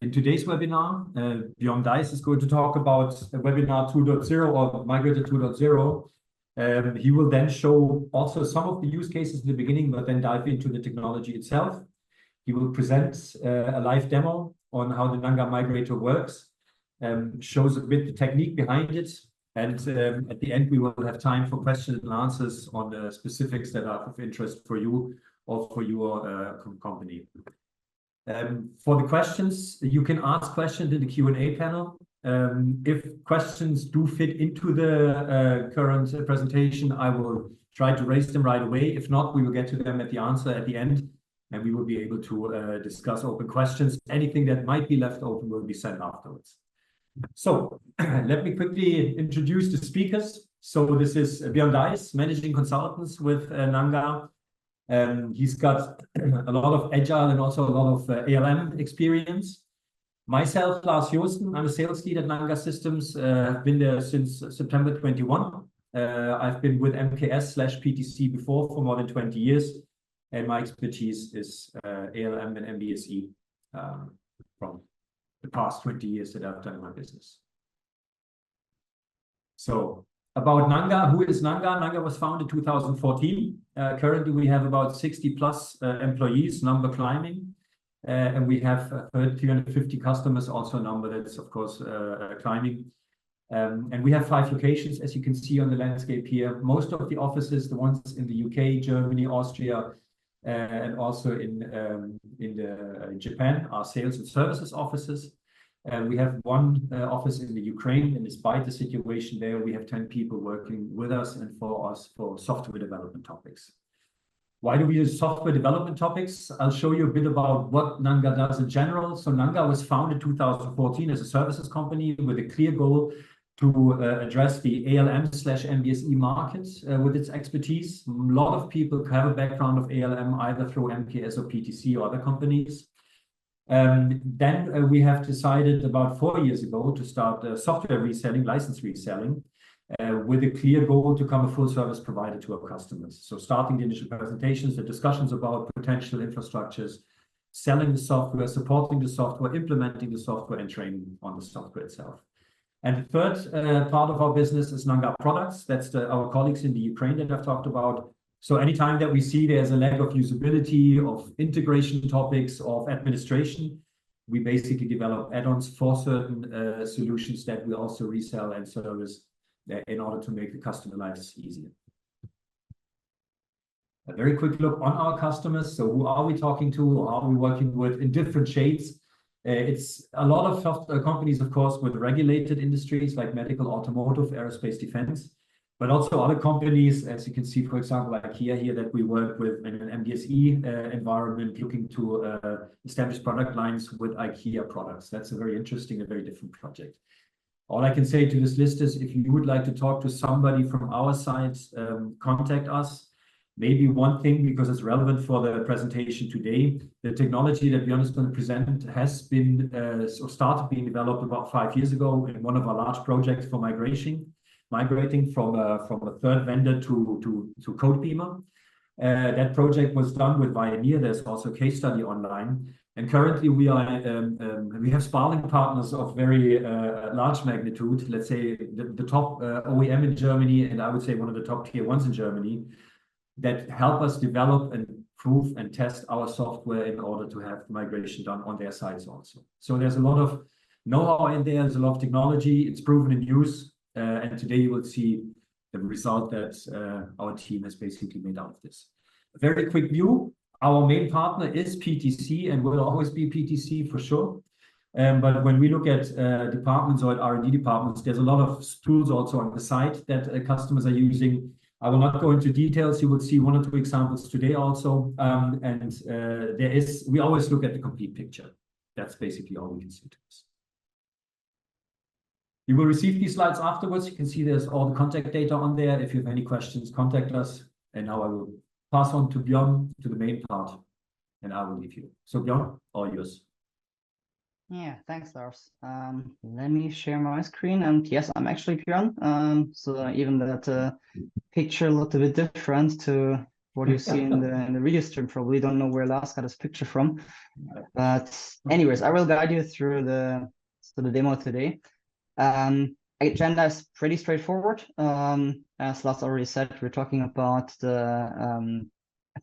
In today's webinar, Björn Dice is going to talk about webinar 2.0 or Migrator 2.0. He will then show also some of the use cases in the beginning, but then dive into the technology itself. He will present a live demo on how the Nanga Migrator works, shows a bit the technique behind it, and at the end we will have time for questions and answers on the specifics that are of interest for you or for your company. For the questions, you can ask questions in the Q&A panel. If questions do fit into the current presentation, I will try to raise them right away. If not, we will get to them at the answer at the end, and we will be able to discuss open questions. Anything that might be left open will be sent afterwards. So let me quickly introduce the speakers. So this is Björn Dice, Managing Consultant with Nanga. He's got a lot of agile and also a lot of ALM experience. Myself, Lars Josten, I'm a sales lead at Nanga Systems. I've been there since September 21. I've been with MKS/PTC before for more than 20 years, and my expertise is ALM and MBSE from the past 20 years that I've done in my business. So about Nanga, who is Nanga? Nanga was founded in 2014. Currently, we have about 60 plus employees, number climbing, and we have 350 customers, also a number that's of course climbing. And we have 5 locations, as you can see on the landscape here. Most of the offices, the ones in the UK, Germany, Austria, and also in Japan, are sales and services offices. We have one office in the Ukraine, and despite the situation there, we have 10 people working with us and for us for software development topics. Why do we use software development topics? I'll show you a bit about what Nanga does in general. So Nanga was founded in 2014 as a services company with a clear goal to address the ALM/MBSE market with its expertise. A lot of people have a background of ALM either through MKS or PTC or other companies. Then we have decided about 4 years ago to start software reselling, license reselling, with a clear goal to become a full service provider to our customers. So starting the initial presentations, the discussions about potential infrastructures, selling the software, supporting the software, implementing the software, and training on the software itself. And the third part of our business is Nanga Products. That's our colleagues in the Ukraine that I've talked about. So anytime that we see there's a lack of usability, of integration topics, of administration, we basically develop add-ons for certain solutions that we also resell and service in order to make the customer lives easier. A very quick look on our customers. So who are we talking to? Or are we working with in different shades? It's a lot of software companies, of course, with regulated industries like medical, automotive, aerospace, defense. But also other companies, as you can see, for example, like here that we work with in an MBSE environment, looking to establish product lines with IKEA products. That's a very interesting and very different project. All I can say to this list is if you would like to talk to somebody from our side, contact us. Maybe one thing, because it's relevant for the presentation today, the technology that Björn is going to present has been or started being developed about 5 years ago in one of our large projects for migrating from a third vendor to Codebeamer. That project was done with Pioneer. There's also a case study online. And currently we have sparring partners of very large magnitude. Let's say the top OEM in Germany, and I would say one of the top tier ones in Germany, that help us develop and prove and test our software in order to have the migration done on their sides also. So there's a lot of know-how in there. There's a lot of technology. It's proven in use. And today you will see the result that our team has basically made out of this. A very quick view. Our main partner is PTC and will always be PTC for sure. But when we look at departments or at R&D departments, there's a lot of tools also on the site that customers are using. I will not go into details. You will see 1 or 2 examples today also. We always look at the complete picture. That's basically all we can say to this. You will receive these slides afterwards. You can see there's all the contact data on there. If you have any questions, contact us. And now I will pass on to Björn to the main part, and I will leave you. So Björn, all yours. Yeah, thanks, Lars. Let me share my screen. And yes, I'm actually Björn. So even that picture looked a bit different to what you see in the video stream. Probably don't know where Lars got his picture from. But anyways, I will guide you through the demo today. Agenda is pretty straightforward. As Lars already said, we're talking about the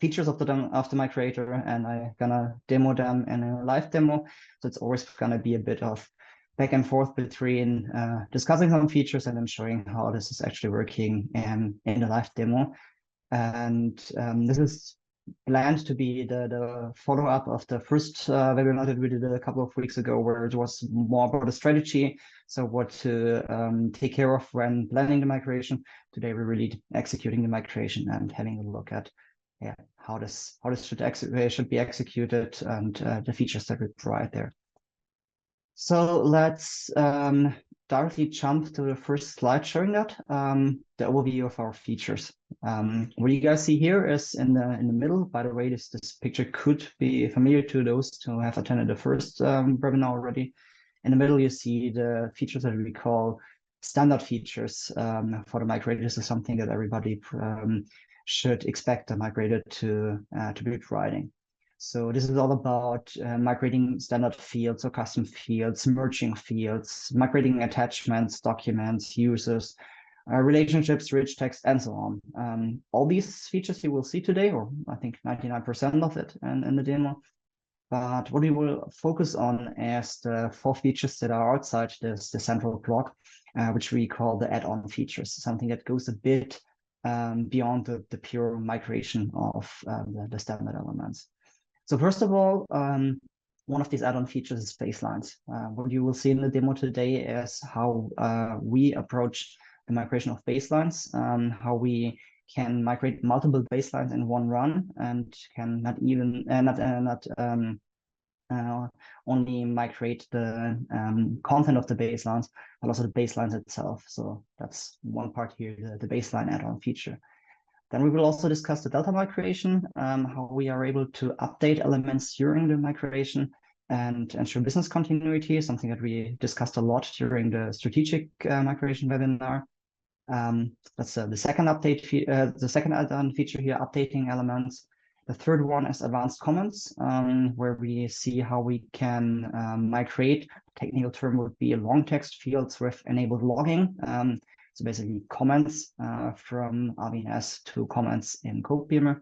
features of the migrator, and I'm gonna demo them in a live demo. So it's always gonna be a bit of back and forth between discussing some features and then showing how this is actually working in the live demo. And this is planned to be the follow-up of the first webinar that we did a couple of weeks ago, where it was more about the strategy, so what to take care of when planning the migration. Today we're really executing the migration and having a look at how this should be executed and the features that we provide there. So let's directly jump to the first slide showing that the overview of our features. What you guys see here is in the middle. By the way, this picture could be familiar to those who have attended the first webinar already. In the middle, you see the features that we call standard features for the migrator. This is something that everybody should expect the migrator to be providing. So this is all about migrating standard fields or custom fields, merging fields, migrating attachments, documents, users, relationships, rich text, and so on. All these features you will see today, or I think 99% of it in the demo. But what we will focus on is the 4 features that are outside the central block, which we call the add-on features, something that goes a bit beyond the pure migration of the standard elements. So first of all, one of these add-on features is baselines. What you will see in the demo today is how we approach the migration of baselines, how we can migrate multiple baselines in one run, and can not even only migrate the content of the baselines, but also the baselines itself. So that's one part here, the baseline add-on feature. Then we will also discuss the Delta migration, how we are able to update elements during the migration and ensure business continuity, something that we discussed a lot during the strategic migration webinar. That's the second update, the second add-on feature here, updating elements. The third one is advanced comments, where we see how we can migrate. Technical term would be long text fields with enabled logging. So basically comments from RV&S to comments in Codebeamer.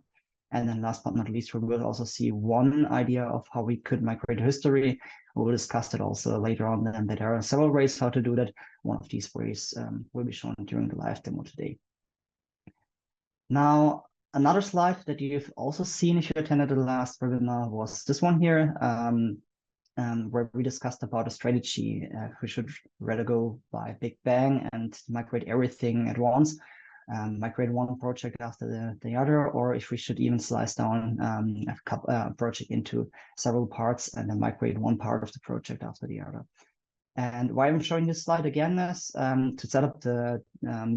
And then last but not least, we will also see one idea of how we could migrate history. We will discuss that also later on, and that there are several ways how to do that. One of these ways will be shown during the live demo today. Now, another slide that you've also seen if you attended the last webinar was this one here. Where we discussed about a strategy. We should rather go by big bang and migrate everything at once, migrate one project after the other, or if we should even slice down a project into several parts and then migrate one part of the project after the other. And why I'm showing this slide again is to set up the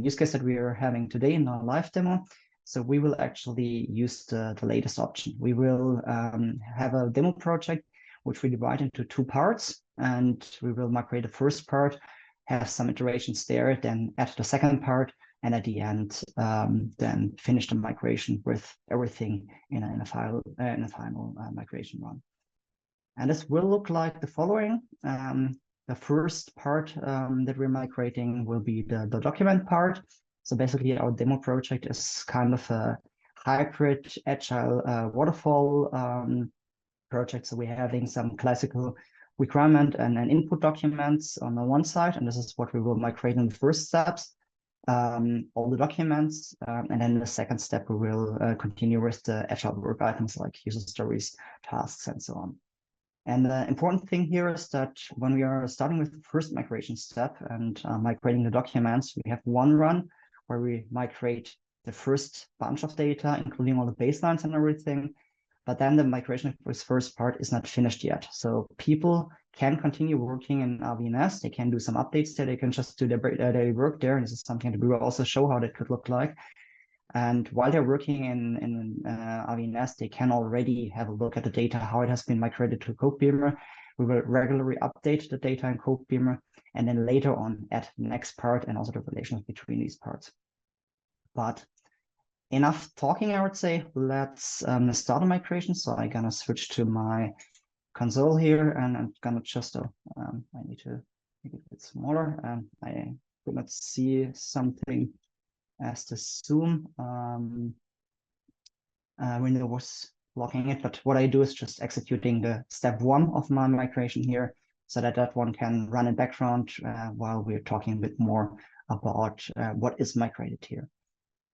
use case that we are having today in our live demo. So we will actually use the latest option. We will have a demo project which we divide into 2 parts, and we will migrate the first part, have some iterations there, then add the second part, and at the end, then finish the migration with everything in a final migration run. And this will look like the following. The first part that we're migrating will be the document part. So basically, our demo project is kind of a hybrid agile waterfall project. So we're having some classical requirement and input documents on the one side, and this is what we will migrate in the first steps, all the documents, and then in the second step we will continue with the agile work items like user stories, tasks, and so on. And the important thing here is that when we are starting with the first migration step and migrating the documents, we have one run where we migrate the first bunch of data, including all the baselines and everything. But then the migration of this first part is not finished yet. So people can continue working in RV&S. They can do some updates there. They can just do their daily work there. And this is something that we will also show how that could look like. And while they're working in RV&S, they can already have a look at the data, how it has been migrated to Codebeamer. We will regularly update the data in Codebeamer, and then later on add the next part and also the relations between these parts. But enough talking, I would say. Let's start a migration. So I'm gonna switch to my console here, and I'm gonna just, I need to make it a bit smaller. I could not see something as the Zoom window was blocking it, but what I do is just executing the step 1 of my migration here, so that that one can run in background while we're talking a bit more about what is migrated here.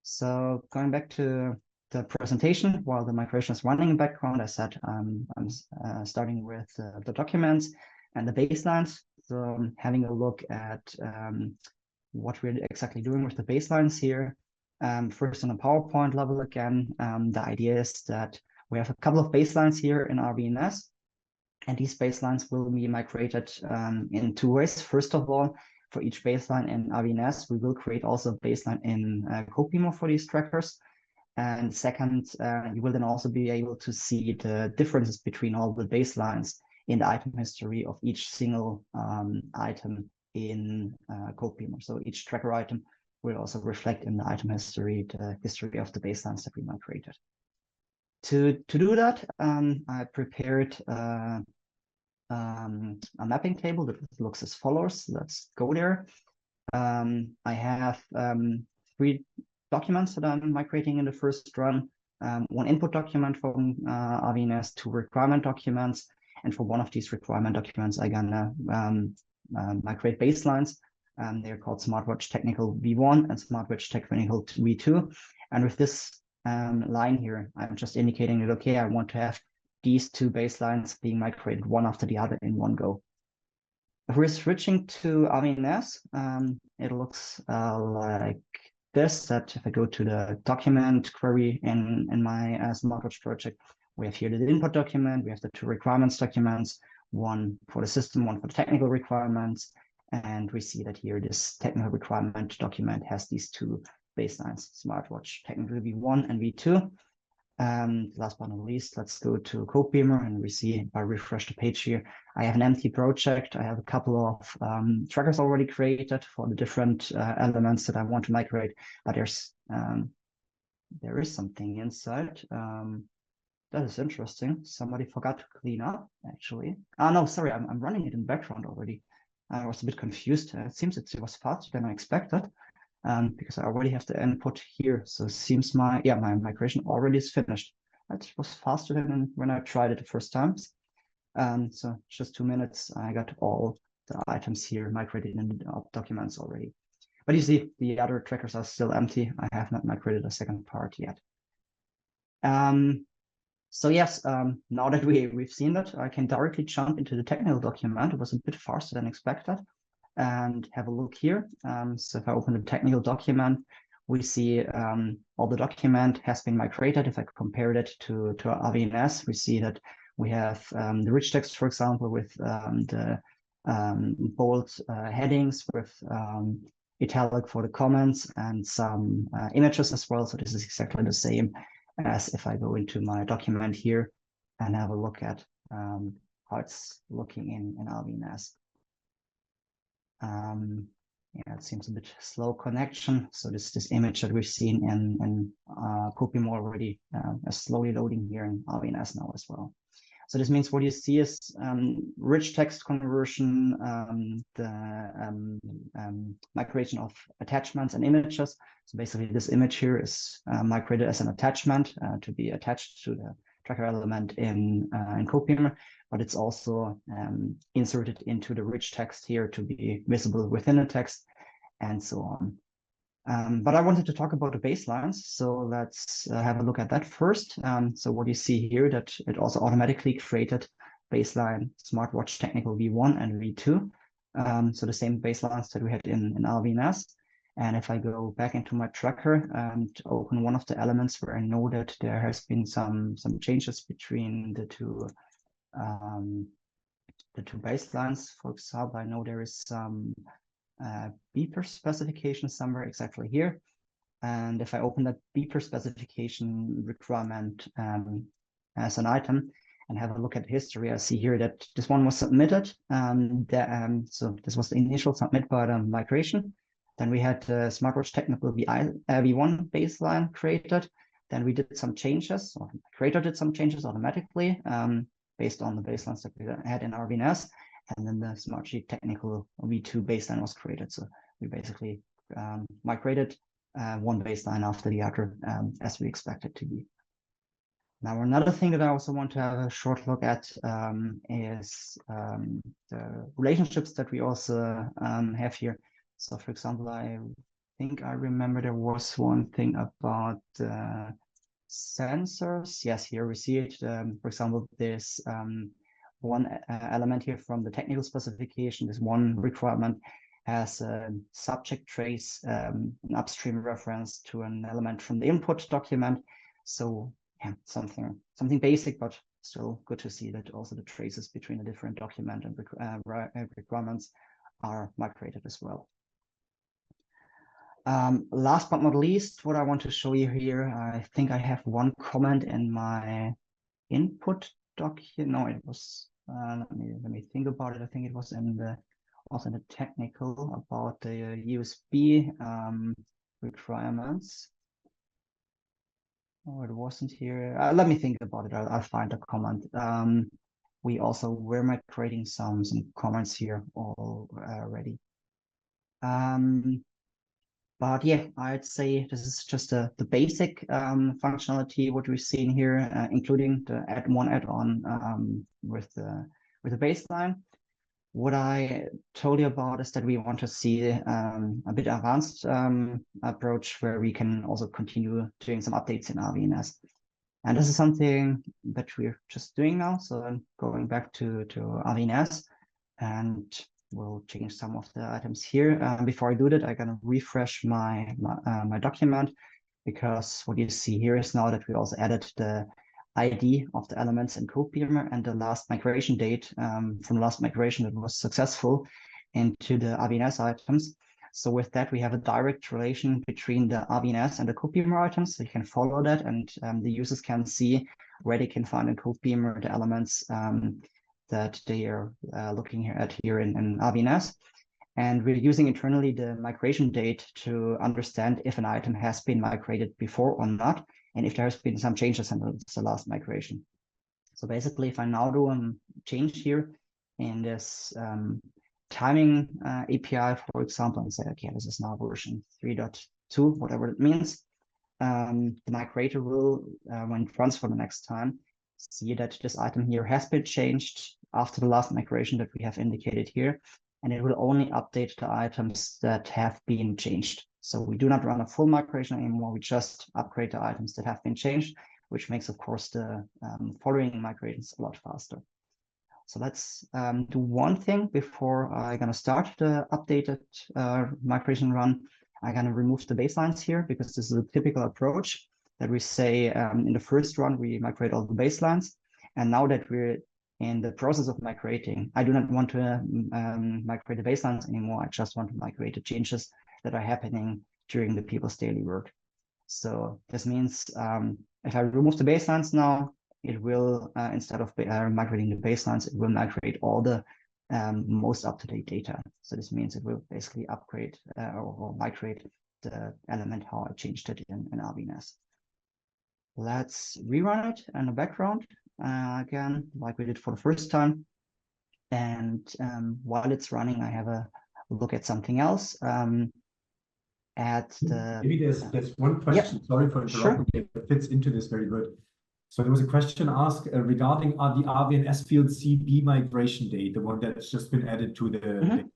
So going back to the presentation, while the migration is running in background, I said I'm starting with the documents and the baselines. So I'm having a look at what we're exactly doing with the baselines here. First on a PowerPoint level again, the idea is that we have a couple of baselines here in RV&S, and these baselines will be migrated in 2 ways. First of all, for each baseline in RV&S, we will create also a baseline in Codebeamer for these trackers. And second, you will then also be able to see the differences between all the baselines in the item history of each single item in Codebeamer. So each tracker item will also reflect in the item history, the history of the baselines that we migrated. To do that, I prepared a mapping table that looks as follows. Let's go there. I have 3 documents that I'm migrating in the first run. 1 input document from RV&S, 2 requirement documents, and for one of these requirement documents, I'm gonna migrate baselines. They're called Smartwatch Technical V1 and Smartwatch Technical V2. And with this line here, I'm just indicating that, okay, I want to have these 2 baselines being migrated one after the other in one go. If we're switching to RV&S, it looks like this, that if I go to the document query in my Smartwatch project, we have here the input document, we have the 2 requirements documents, 1 for the system, 1 for the technical requirements. And we see that here this technical requirement document has these 2 baselines, Smartwatch Technical V1 and V2. Last but not least, let's go to Codebeamer, and we see, if I refresh the page here, I have an empty project. I have a couple of trackers already created for the different elements that I want to migrate, but there is something inside. That is interesting. Somebody forgot to clean up, actually. No, sorry, I'm running it in background already. I was a bit confused. It seems it was faster than I expected, because I already have the input here. So it seems my migration already is finished. That was faster than when I tried it the first times. So just 2 minutes, I got all the items here migrated in the documents already. But you see, the other trackers are still empty. I have not migrated a second part yet. So yes, now that we've seen that, I can directly jump into the technical document. It was a bit faster than expected, and have a look here. So if I open the technical document, we see all the document has been migrated. If I compared it to RV&S, we see that we have the rich text, for example, with the bold headings, with italic for the comments, and some images as well. So this is exactly the same as if I go into my document here and have a look at how it's looking in RV&S. Yeah, it seems a bit slow connection. So this image that we've seen in Codebeamer already is slowly loading here in RV&S now as well. So this means what you see is rich text conversion, the migration of attachments and images. So basically this image here is migrated as an attachment to be attached to the tracker element in Codebeamer, but it's also inserted into the rich text here to be visible within the text, and so on. But I wanted to talk about the baselines, so let's have a look at that first. So what you see here, that it also automatically created baseline Smartwatch Technical V1 and V2. So the same baselines that we had in RV&S. And if I go back into my tracker and open one of the elements where I know that there has been some changes between the two baselines, for example, I know there is some beeper specification somewhere exactly here. And if I open that beeper specification requirement as an item and have a look at history, I see here that this one was submitted. So this was the initial submit by the migration. Then we had the SmartWatch Technical V1 baseline created. Then we did some changes, or the creator did some changes automatically based on the baselines that we had in RV&S. And then the SmartSheet Technical V2 baseline was created. So we basically migrated one baseline after the other as we expected to be. Now, another thing that I also want to have a short look at is the relationships that we also have here. So, for example, I think I remember there was one thing about sensors. Yes, here we see it. For example, this one element here from the technical specification, this one requirement has a subject trace, an upstream reference to an element from the input document. So yeah, something basic, but still good to see that also the traces between the different document and requirements are migrated as well. Last but not least, what I want to show you here, I think I have one comment in my input doc here. No, it was let me think about it. I think it was in the also in the technical about the USB requirements. Oh, it wasn't here. Let me think about it. I'll find a comment. We also were migrating some comments here already. But yeah, I'd say this is just the basic functionality what we've seen here, including the add-on with the baseline. What I told you about is that we want to see a bit advanced approach where we can also continue doing some updates in RV&S. And this is something that we're just doing now. So I'm going back to RV&S and we'll change some of the items here. Before I do that, I'm going to refresh my document, because what you see here is now that we also added the ID of the elements in Codebeamer and the last migration date from the last migration that was successful into the RV&S items. So with that, we have a direct relation between the RV&S and the Codebeamer items. So you can follow that, and the users can see where they can find in Codebeamer the elements that they are looking at here in RV&S. And we're using internally the migration date to understand if an item has been migrated before or not, and if there has been some changes in the last migration. So basically, if I now do a change here in this timing API, for example, and say, okay, this is now version 3.2, whatever it means, the migrator will, when it runs for the next time, see that this item here has been changed after the last migration that we have indicated here, and it will only update the items that have been changed. So we do not run a full migration anymore. We just upgrade the items that have been changed, which makes, of course, the following migrations a lot faster. So let's do one thing before I'm going to start the updated migration run. I'm going to remove the baselines here, because this is a typical approach that we say in the first run, we migrate all the baselines. And now that we're in the process of migrating, I do not want to migrate the baselines anymore. I just want to migrate the changes that are happening during the people's daily work. So this means if I remove the baselines now, it will, instead of migrating the baselines, it will migrate all the most up-to-date data. So this means it will basically upgrade or migrate the element how I changed it in RV&S. Let's rerun it in the background again, like we did for the first time. And while it's running, I have a look at something else. Maybe there's one question. Yep. Sorry for interrupting. Sure. That fits into this very good. So there was a question asked regarding the RV&S field CB migration date, the one that's just been added to the.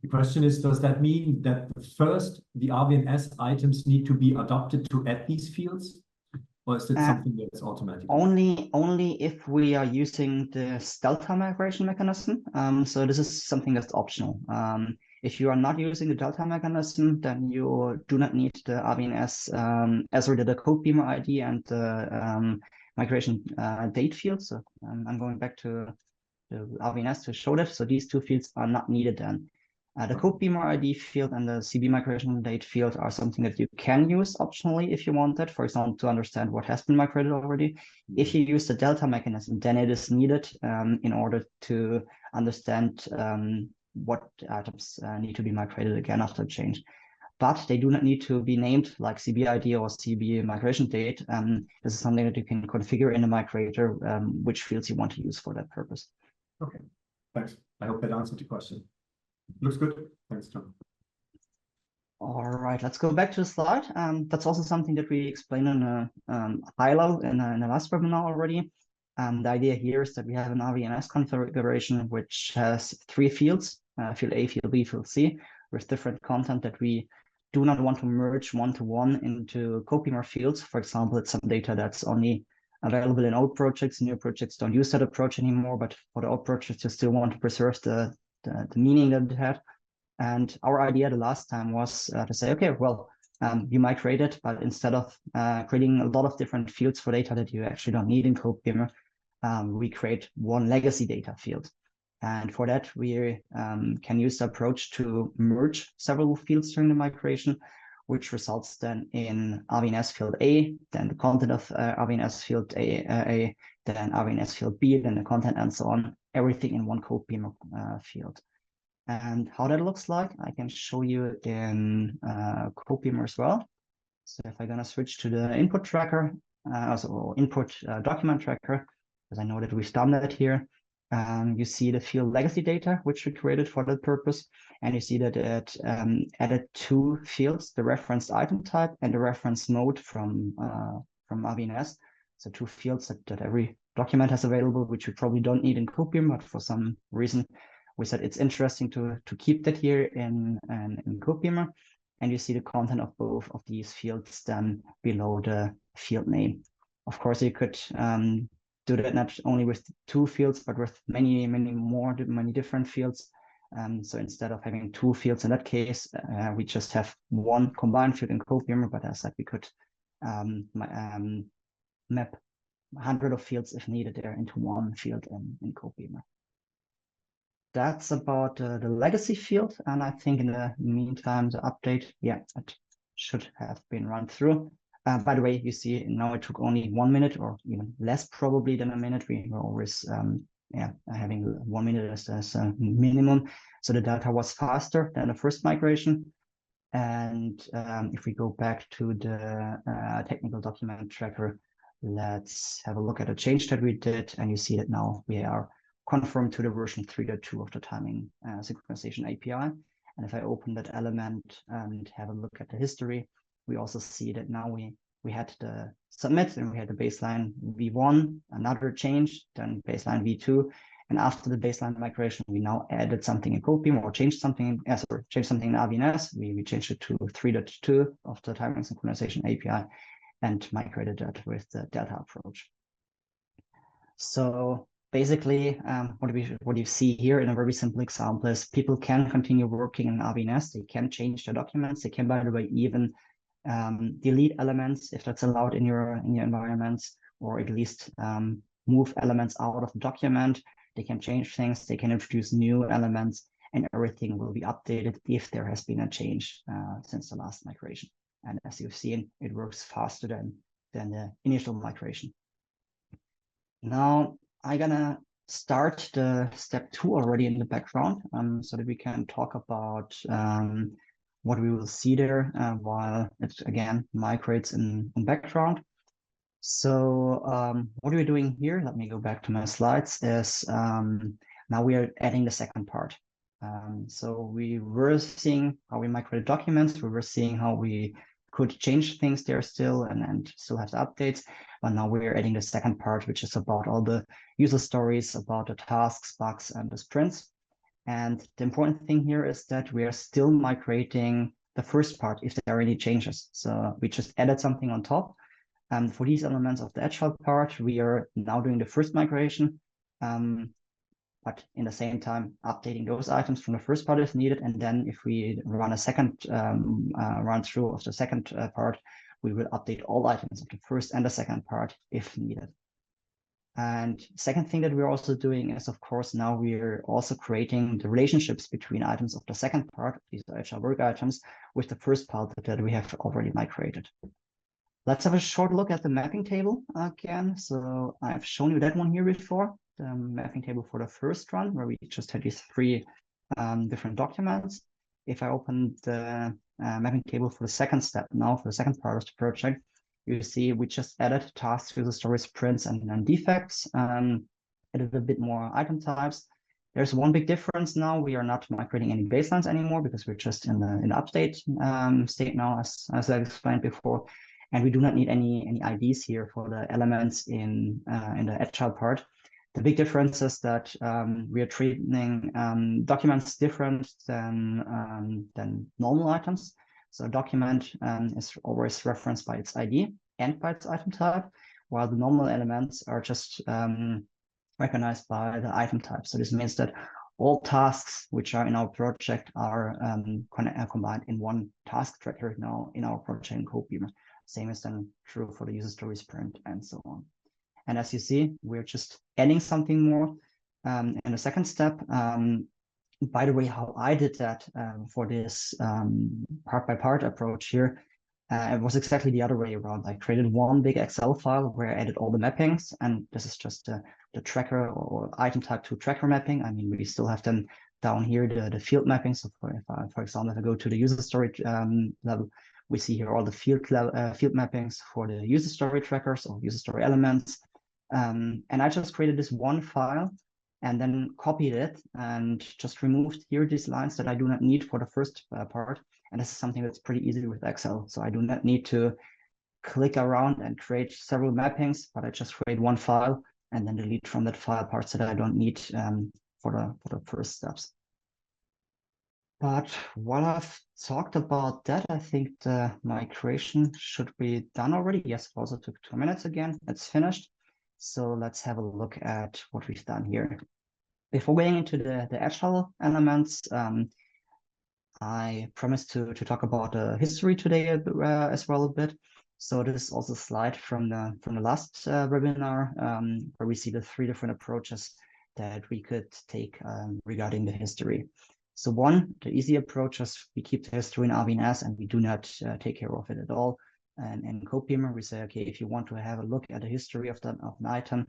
The question is, does that mean that first the RV&S items need to be adopted to add these fields? Or is it something that's automatic? Only if we are using the delta migration mechanism. So this is something that's optional. If you are not using the delta mechanism, then you do not need the RV&S, as already the Codebeamer ID and the migration date field. So I'm going back to the RV&S to show that. So these two fields are not needed then. The Codebeamer ID field and the CB migration date field are something that you can use optionally if you want that, for example, to understand what has been migrated already. If you use the delta mechanism, then it is needed in order to understand what items need to be migrated again after change. But they do not need to be named like CB ID or CB migration date. This is something that you can configure in the migrator, which fields you want to use for that purpose. Okay, thanks. I hope that answered your question. Looks good. Thanks, John. All right, let's go back to the slide. That's also something that we explained in a high level in the last webinar already. The idea here is that we have an RV&S configuration which has 3 fields, field A, field B, field C, with different content that we do not want to merge one-to-one into Codebeamer fields. For example, it's some data that's only available in old projects. New projects don't use that approach anymore, but for the old projects, you still want to preserve the meaning that it had. And our idea the last time was to say, okay, well, you migrate it, but instead of creating a lot of different fields for data that you actually don't need in Codebeamer, we create one legacy data field. And for that, we can use the approach to merge several fields during the migration, which results then in RV&S field A, then the content of RV&S field A, then RV&S field B, then the content, and so on, everything in one Codebeamer field. And how that looks like, I can show you in Codebeamer as well. So if I'm going to switch to the input tracker, also input document tracker, because I know that we've done that here, you see the field legacy data, which we created for that purpose. And you see that it added 2 fields, the referenced item type and the reference mode from RV&S. So 2 fields that every document has available, which we probably don't need in Codebeamer, but for some reason, we said it's interesting to keep that here in Codebeamer. And you see the content of both of these fields then below the field name. Of course, you could do that not only with 2 fields, but with many different fields. So instead of having 2 fields in that case, we just have 1 combined field in Codebeamer, but as I said, we could map 100 of fields if needed there into 1 field in Codebeamer. That's about the legacy field. And I think in the meantime, the update, yeah, it should have been run through. By the way, you see now it took only 1 minute or even less probably than a minute. We were always having 1 minute as a minimum. So the data was faster than the first migration. And if we go back to the technical document tracker, let's have a look at the change that we did. And you see that now we are conform to the version 3.2 of the timing synchronization API. And if I open that element and have a look at the history, we also see that now we had the submit and we had the baseline V1, another change, then baseline V2. And after the baseline migration, we now added something in Codebeamer or changed something in RV&S. We changed it to 3.2 of the timing synchronization API and migrated that with the Delta approach. So basically, what you see here in a very simple example is people can continue working in RV&S. They can change their documents. They can, by the way, even delete elements if that's allowed in your environments, or at least move elements out of the document. They can change things. They can introduce new elements, and everything will be updated if there has been a change since the last migration. And as you've seen, it works faster than the initial migration. Now, I'm gonna start the step 2 already in the background, so that we can talk about what we will see there while it again migrates in background. So what are we doing here? Let me go back to my slides. Is now we are adding the second part. So we were seeing how we migrated documents. We were seeing how we could change things there still and still have the updates. But now we're adding the second part, which is about all the user stories, about the tasks, bugs, and the sprints. And the important thing here is that we are still migrating the first part if there are any changes. So we just added something on top. For these elements of the agile part, we are now doing the first migration, but in the same time, updating those items from the first part if needed. And then if we run a second run through of the second part, we will update all items of the first and the second part if needed. And second thing that we're also doing is, of course, now we're also creating the relationships between items of the second part, these are agile work items, with the first part that we have already migrated. Let's have a short look at the mapping table again. So I've shown you that one here before, the mapping table for the first run, where we just had these 3 different documents. If I open the mapping table for the second step now, for the second part of the project, you see we just added tasks, user stories, prints, and defects, added a bit more item types. There's one big difference now. We are not migrating any baselines anymore because we're just in the update state now, as I explained before. And we do not need any IDs here for the elements in the agile part. The big difference is that we are treating documents different than normal items. So a document is always referenced by its ID and by its item type, while the normal elements are just recognized by the item type. So this means that all tasks which are in our project are combined in one task tracker now in our project in Codebeamer. Same is then true for the user stories, print, and so on. And as you see, we're just adding something more in the second step. By the way, how I did that for this part-by-part approach here, it was exactly the other way around. I created one big Excel file where I added all the mappings, and this is just the tracker or item type to tracker mapping. I mean, we still have them down here, the field mapping. So for example, if I go to the user story level, we see here all the field mappings for the user story trackers or user story elements. And I just created this one file and then copied it and just removed here these lines that I do not need for the first part. And this is something that's pretty easy with Excel. So I do not need to click around and create several mappings, but I just create one file and then delete from that file parts that I don't need for the first steps. But while I've talked about that, I think the migration should be done already. Yes, it also took 2 minutes again. It's finished. So let's have a look at what we've done here. Before going into the agile elements, I promised to talk about the history today as well a bit. So this is also a slide from the last webinar where we see the 3 different approaches that we could take regarding the history. So one, the easy approach is we keep the history in RV&S and we do not take care of it at all. And in Codebeamer, we say, okay, if you want to have a look at the history of an item,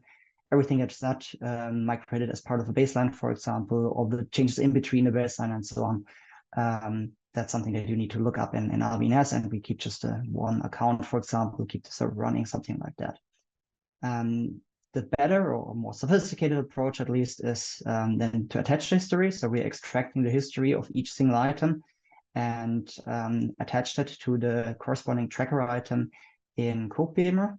everything that's not migrated as part of a baseline, for example, all the changes in between the baseline and so on, that's something that you need to look up in RV&S, and we keep just one account, for example, keep the server running, something like that. The better or more sophisticated approach, at least, is then to attach the history. So we're extracting the history of each single item and attached it to the corresponding tracker item in Codebeamer,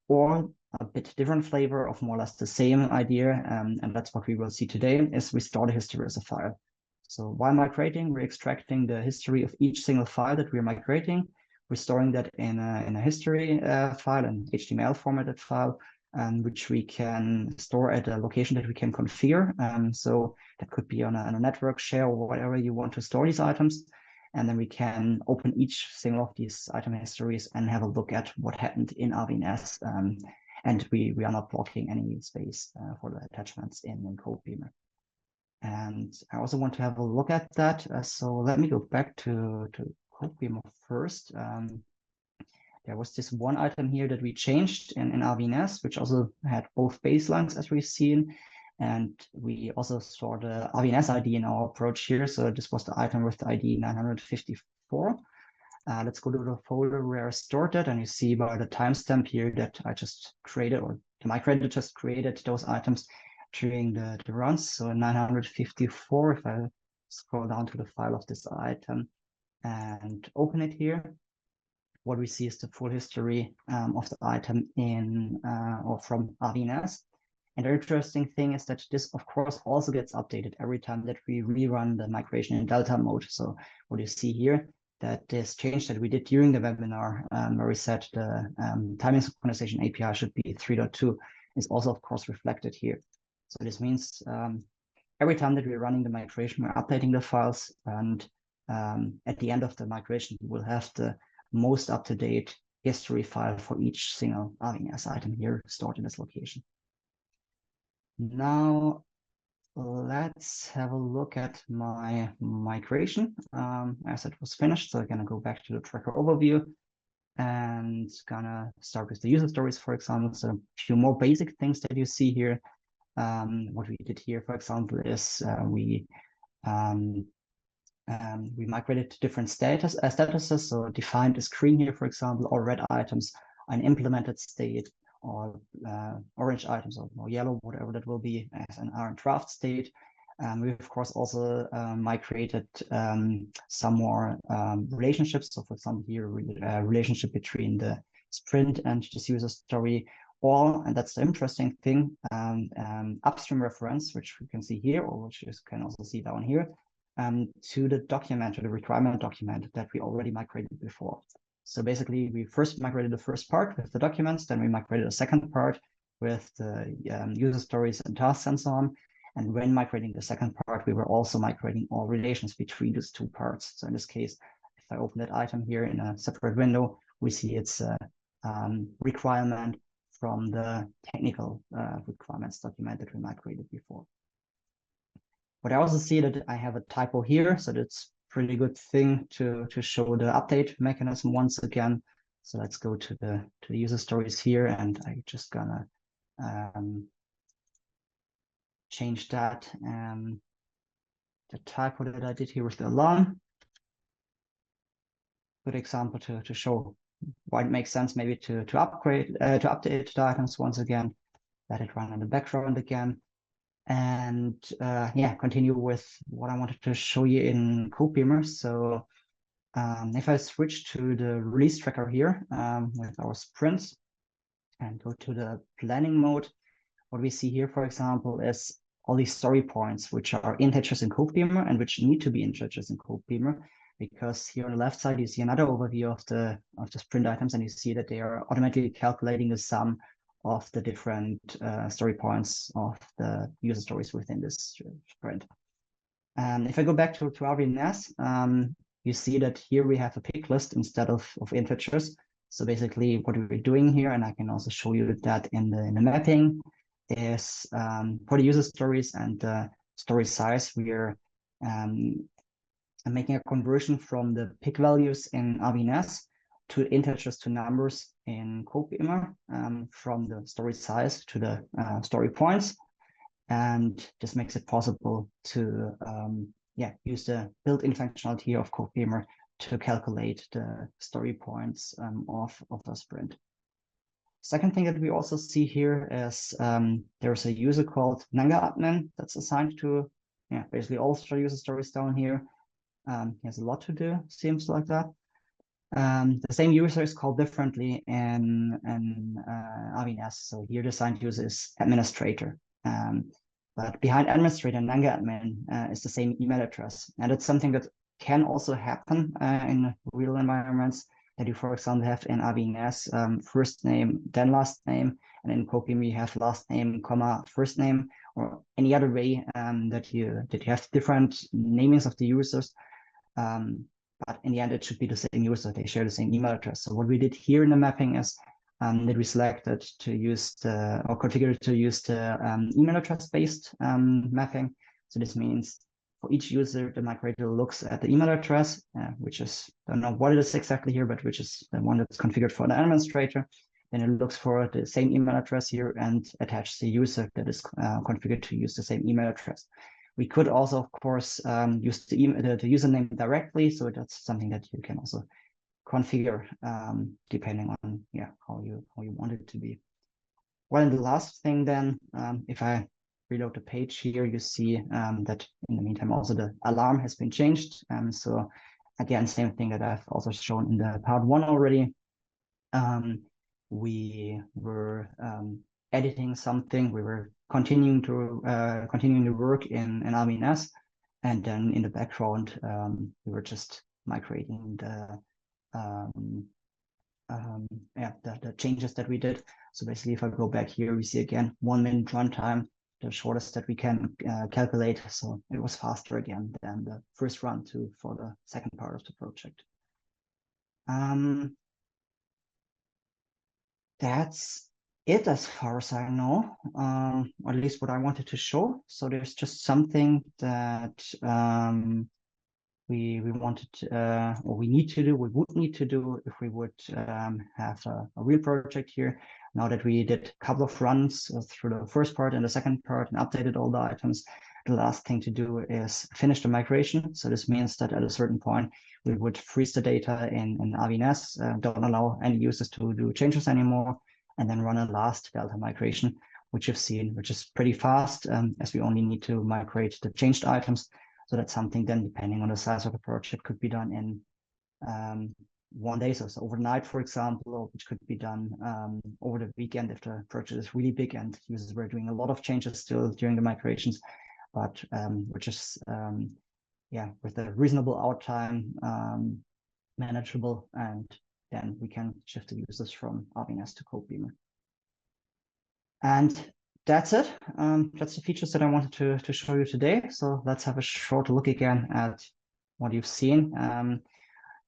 or a bit different flavor of more or less the same idea, and that's what we will see today, is we store the history as a file. So while migrating, we're extracting the history of each single file that we're migrating. We're storing that in a history file, an HTML formatted file, which we can store at a location that we can configure. So that could be on a network share or whatever you want to store these items. And then we can open each single of these item histories and have a look at what happened in RV&S. And we are not blocking any space for the attachments in Codebeamer. And I also want to have a look at that. So let me go back to Codebeamer first. There was this one item here that we changed in RV&S, which also had both baselines as we've seen. And we also stored the RV&S ID in our approach here. So this was the item with the ID 954. Let's go to the folder where I stored it. And you see by the timestamp here that I just created, or the migrator just created those items during the runs. So 954, if I scroll down to the file of this item and open it here, what we see is the full history of the item in or from RV&S. And the interesting thing is that this, of course, also gets updated every time that we rerun the migration in Delta mode. So what you see here, that this change that we did during the webinar, where we said the timing synchronization API should be 3.2, is also, of course, reflected here. So this means every time that we're running the migration, we're updating the files, and at the end of the migration, we will have the most up-to-date history file for each single RV&S item here stored in this location. Now, let's have a look at my migration as it was finished. So I'm gonna go back to the tracker overview and gonna start with the user stories, for example. So a few more basic things that you see here. What we did here, for example, is we we migrated to different statuses. So defined a screen here, for example, all red items, an implemented state, or orange items or yellow, whatever that will be, as an are in draft state. We of course also migrated some more relationships. So for example, here relationship between the sprint and this user story, or, and that's the interesting thing, upstream reference, which we can see here, or which you can also see down here, to the document, to the requirement document that we already migrated before. So basically, we first migrated the first part with the documents, then we migrated the second part with the user stories and tasks and so on. And when migrating the second part, we were also migrating all relations between these two parts. So in this case, if I open that item here in a separate window, we see it's a requirement from the technical requirements document that we migrated before. But I also see that I have a typo here, so that's a pretty good thing to show the update mechanism once again. So let's go to the user stories here, and I just gonna change that the typo that I did here with the alarm. Good example to show why it makes sense maybe to update the items once again. Let it run in the background again. And yeah, continue with what I wanted to show you in Codebeamer. So if I switch to the release tracker here with our sprints and go to the planning mode, what we see here, for example, is all these story points, which are integers in Codebeamer and which need to be integers in Codebeamer, because here on the left side, you see another overview of the sprint items, and you see that they are automatically calculating the sum of the different story points of the user stories within this sprint. And if I go back to RV&S, you see that here we have a pick list instead of integers. So basically what we're doing here, and I can also show you that in the mapping, is for the user stories and the story size, we are making a conversion from the pick values in RV&S to integers to numbers in Codebeamer, from the story size to the story points. And this makes it possible to use the built-in functionality of Codebeamer to calculate the story points of the sprint. Second thing that we also see here is there's a user called Nanga admin that's assigned to basically all user stories down here. He has a lot to do, seems like that. The same user is called differently in RV&S. So here the assigned user is administrator. But behind administrator, Nanga admin is the same email address. And it's something that can also happen in real environments, that you, for example, have in RV&S first name, then last name, and in Codebeamer you have last name, comma, first name, or any other way that you have different namings of the users. But in the end, it should be the same user. They share the same email address. So what we did here in the mapping is that we selected to use or configured to use the email address-based mapping. So this means for each user, the migrator looks at the email address, which is, I don't know what it is exactly here, but which is the one that's configured for the administrator. Then it looks for the same email address here and attaches the user that is configured to use the same email address. We could also, of course, use the username directly. So that's something that you can also configure depending on how you want it to be. Well, and the last thing then, if I reload the page here, you see that in the meantime also the alarm has been changed. So again, same thing that I've also shown in the part 1 already. We were editing something. We were continuing to work in RV&S, and then in the background we were just migrating the changes that we did. So basically, if I go back here, we see again 1 minute runtime, the shortest that we can calculate. So it was faster again than the first run for the second part of the project. That's it as far as I know, or at least what I wanted to show. So there's just something that we wanted or we need to do, we would need to do if we would have a real project here. Now that we did a couple of runs through the first part and the second part and updated all the items, the last thing to do is finish the migration. So this means that at a certain point, we would freeze the data in RV&S, don't allow any users to do changes anymore, and then run a last Delta migration, which you've seen, which is pretty fast, as we only need to migrate the changed items. So that's something then, depending on the size of the project, could be done in 1 day, so overnight, for example, or which could be done over the weekend if the project is really big and users were doing a lot of changes still during the migrations, but which is yeah, with a reasonable out time, manageable, and then we can shift the users from RV&S to Codebeamer. And that's it. That's the features that I wanted to show you today. So let's have a short look again at what you've seen.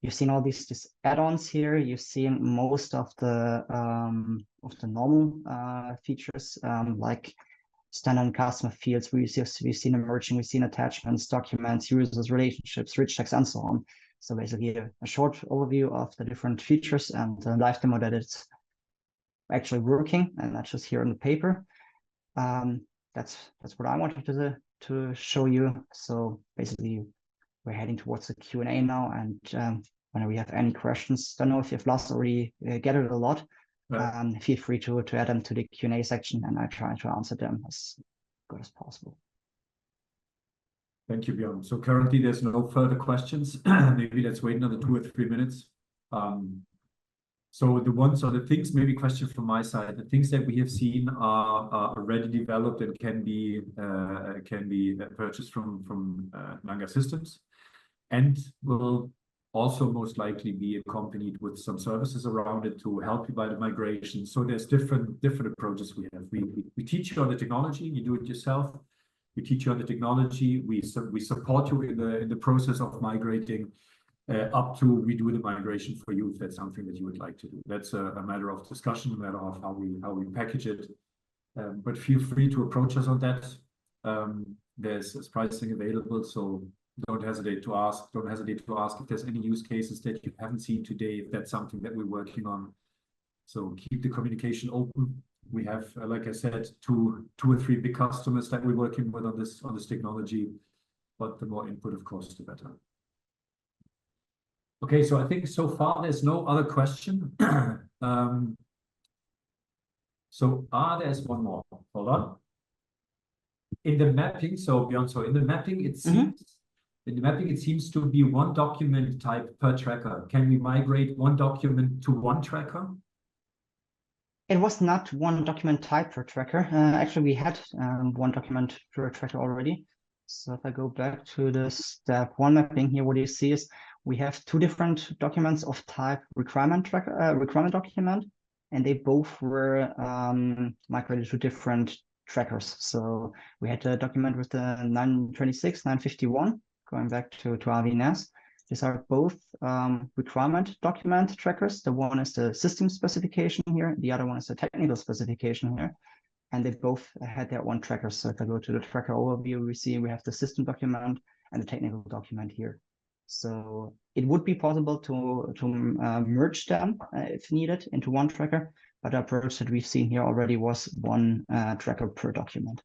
You've seen all these add-ons here. You've seen most of the normal features, like standard customer fields. We've seen emerging, we've seen attachments, documents, users, relationships, rich text, and so on. So basically a short overview of the different features and a live demo that it's actually working, and not just here on the paper. That's what I wanted to show you. So basically, we're heading towards the Q&A now, and when we have any questions, don't know if you've already gathered a lot. Right. Feel free to add them to the Q&A section, and I try to answer them as good as possible. Thank you, Björn. So currently, there's no further questions. Maybe let's wait another 2 or 3 minutes. So the things, maybe question from my side, the things that we have seen are already developed and can be purchased from Nanga Systems, and will also most likely be accompanied with some services around it to help you by the migration. So there's different approaches we have. We teach you on the technology, you do it yourself. We teach you on the technology. We support you in the process of migrating. Up to we do the migration for you if that's something that you would like to do. That's a matter of discussion, a matter of how we package it. But feel free to approach us on that. There's pricing available, so don't hesitate to ask. Don't hesitate to ask if there's any use cases that you haven't seen today, if that's something that we're working on. So keep the communication open. We have, like I said, two or three big customers that we're working with on this technology. But the more input, of course, the better. Okay, so I think so far there's no other question. There's one more. Hold on. In the mapping, so Björn, so in the mapping, it seems to be one document type per tracker. Can we migrate one document to one tracker? It was not one document type per tracker. Actually, we had one document per tracker already. So if I go back to the step 1 mapping here, what you see is we have 2 different documents of type requirement document, and they both were migrated to different trackers. So we had a document with the 926, 951, going back to RV&S. These are both requirement document trackers. The one is the system specification here. The other one is the technical specification here. And they both had their own trackers. So if I go to the tracker overview, we see we have the system document and the technical document here. So it would be possible to merge them if needed into one tracker, but the approach that we've seen here already was one tracker per document.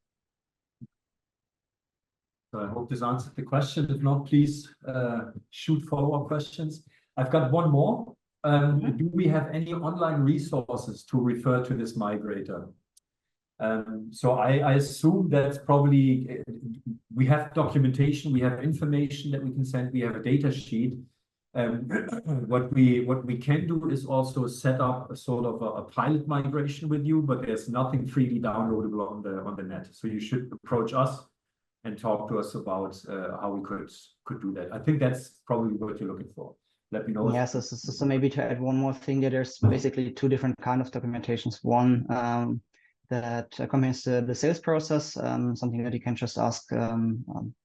So I hope this answered the question. If not, please shoot follow-up questions. I've got one more. Do we have any online resources to refer to this migrator? So I assume that's probably, we have documentation, we have information that we can send, we have a data sheet. What we can do is also set up a sort of a pilot migration with you, but there's nothing freely downloadable on the net. So you should approach us and talk to us about how we could do that. I think that's probably what you're looking for. Let me know. Yeah, so maybe to add one more thing, that there's basically 2 different kinds of documentations. One that accompanies the sales process, something that you can just ask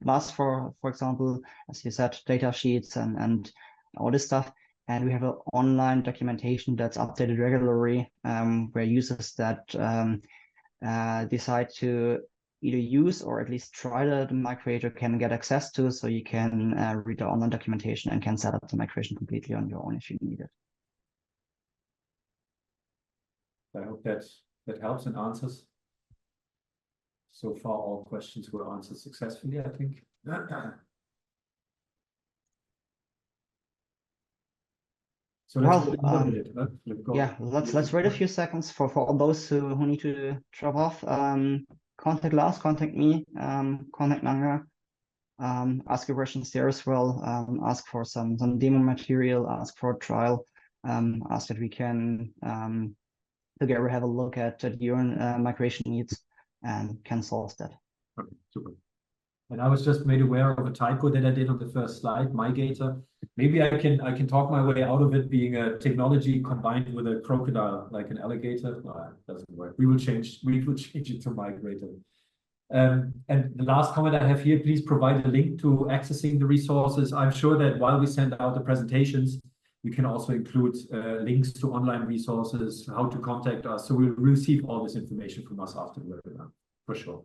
Lars for example, as you said, data sheets and all this stuff. And we have an online documentation that's updated regularly, where users that decide to either use or at least try the migrator can get access to, so you can read the online documentation and can set up the migration completely on your own if you need it. I hope that helps and answers. So far, all questions were answered successfully, I think. So let's wait a few seconds for all those who need to drop off. Contact Lars, contact me, contact Nanga. Ask your questions there as well. Ask for some demo material. Ask for a trial. Ask that we can together have a look at your migration needs and can solve that. Okay, super. And I was just made aware of a typo that I did on the first slide, Migator. Maybe I can talk my way out of it being a technology combined with a crocodile, like an alligator. No, it doesn't work. We will change it to Migrator. And the last comment I have here, please provide a link to accessing the resources. I'm sure that while we send out the presentations, we can also include links to online resources, how to contact us. So we'll receive all this information from us after the webinar, for sure.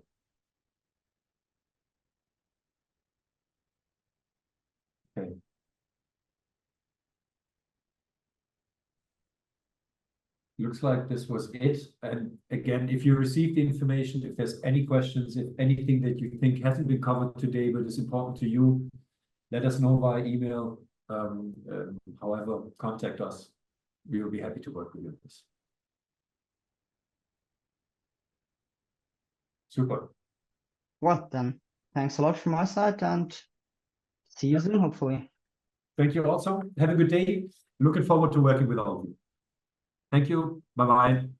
Okay. Looks like this was it. And again, if you received the information, if there's any questions, if anything that you think hasn't been covered today but is important to you, let us know via email. However, contact us. We will be happy to work with you on this. Super. Well, then, thanks a lot from my side and see you soon, hopefully. Thank you also. Have a good day. Looking forward to working with all of you. Thank you. Bye-bye.